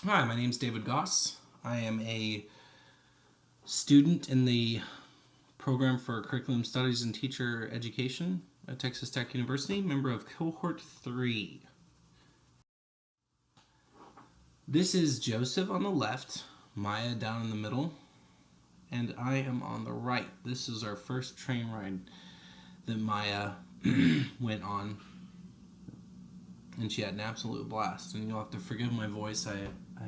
Hi, my name is David Goss. I am a student in the program for Curriculum Studies and Teacher Education at Texas Tech University, member of Cohort 3. This is Joseph on the left, Maya down in the middle, and I am on the right. This is our first train ride that Maya went on, and she had an absolute blast. And you'll have to forgive my voice. I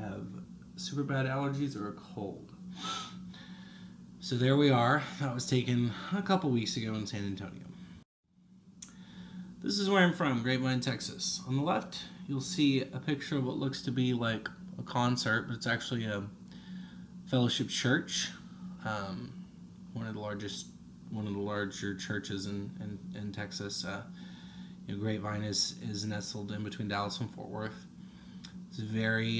have super bad allergies or a cold. So there we are. That was taken a couple weeks ago in San Antonio. This is where I'm from, Grapevine, Texas. On the left, you'll see a picture of what looks to be like a concert, but it's actually a fellowship church. One of the larger churches in Texas. Grapevine is nestled in between Dallas and Fort Worth. It's very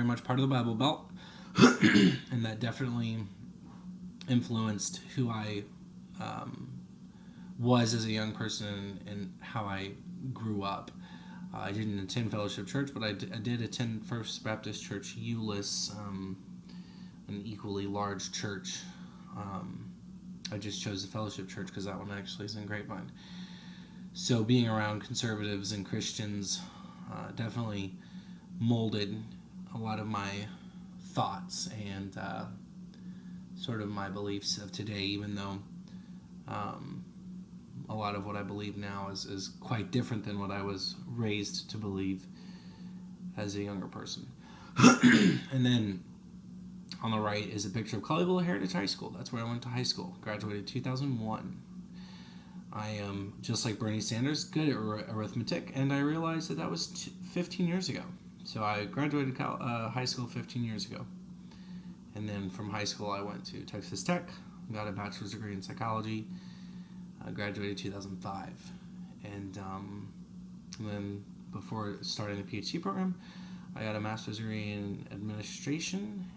much part of the Bible Belt, and that definitely influenced who I was as a young person and how I grew up. I didn't attend Fellowship Church, but I did attend First Baptist Church Euless, an equally large church. I just chose the Fellowship Church because that one actually is in Grapevine. So being around conservatives and Christians definitely molded a lot of my thoughts and sort of my beliefs of today, even though a lot of what I believe now is quite different than what I was raised to believe as a younger person. And then on the right is a picture of Colleyville Heritage High School. That's where I went to high school. Graduated 2001. I am, just like Bernie Sanders, good at arithmetic, and I realized that was 15 years ago. So I graduated high school 15 years ago. And then from high school, I went to Texas Tech, got a bachelor's degree in psychology, graduated 2005. And then before starting the PhD program, I got a master's degree in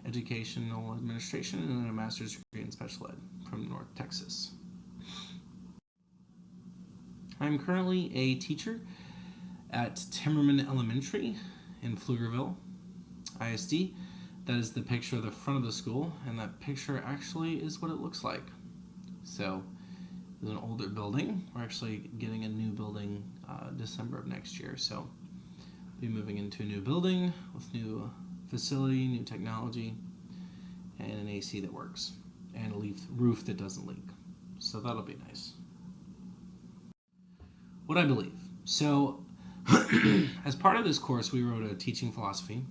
educational administration, and then a master's degree in special ed from North Texas. I'm currently a teacher at Timmerman Elementary in Pflugerville, ISD. That is the picture of the front of the school, and that picture actually is what it looks like. So, it's an older building. We're actually getting a new building December of next year, so we'll be moving into a new building with new facility, new technology, and an AC that works, and a roof that doesn't leak. So that'll be nice. What I believe. So, as part of this course, we wrote a teaching philosophy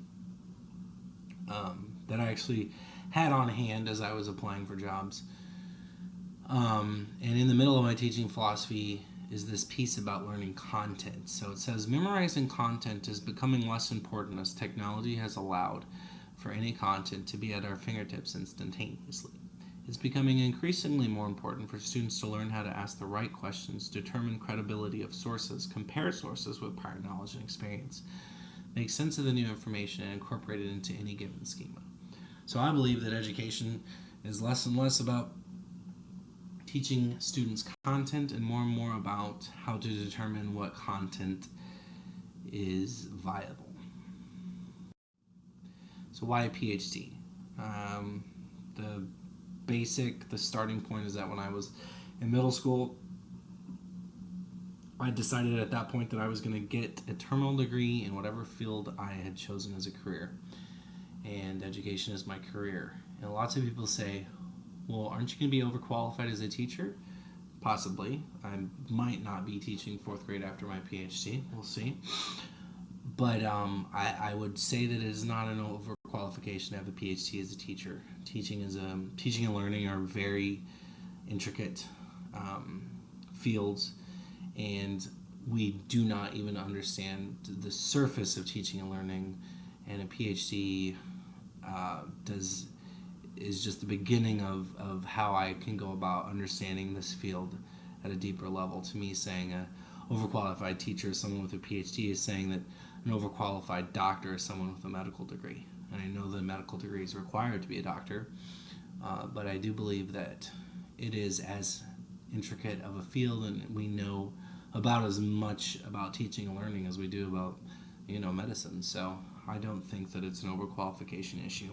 that I actually had on hand as I was applying for jobs. And in the middle of my teaching philosophy is this piece about learning content. So it says, memorizing content is becoming less important as technology has allowed for any content to be at our fingertips instantaneously. It's becoming increasingly more important for students to learn how to ask the right questions, determine credibility of sources, compare sources with prior knowledge and experience, make sense of the new information, and incorporate it into any given schema. So I believe that education is less and less about teaching students content and more about how to determine what content is viable. So why a PhD? The starting point is that when I was in middle school, I decided at that point that I was going to get a terminal degree in whatever field I had chosen as a career. And education is my career. And lots of people say, well, aren't you going to be overqualified as a teacher? Possibly. I might not be teaching fourth grade after my PhD. We'll see. But I would say that it is not an overqualification to have a PhD as a teacher. Teaching and learning are very intricate fields, and we do not even understand the surface of teaching and learning. And a PhD is just the beginning of how I can go about understanding this field at a deeper level. To me, saying an overqualified teacher is someone with a PhD is saying that an overqualified doctor is someone with a medical degree. And I know that a medical degree is required to be a doctor, but I do believe that it is as intricate of a field, and we know about as much about teaching and learning as we do about medicine. So I don't think that it's an overqualification issue.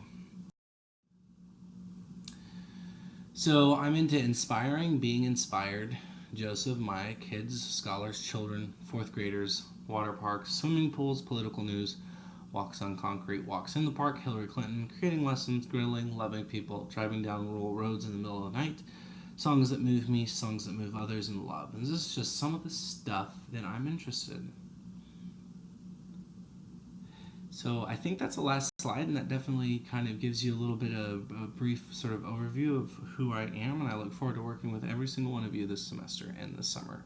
So I'm into inspiring, being inspired. Joseph, my kids, scholars, children, fourth graders, water parks, swimming pools, political news, walks on concrete, walks in the park, Hillary Clinton, creating lessons, grilling, loving people, driving down rural roads in the middle of the night, songs that move me, songs that move others, and love. And this is just some of the stuff that I'm interested in. So I think that's the last slide, and that definitely kind of gives you a little bit of a brief sort of overview of who I am, and I look forward to working with every single one of you this semester and this summer.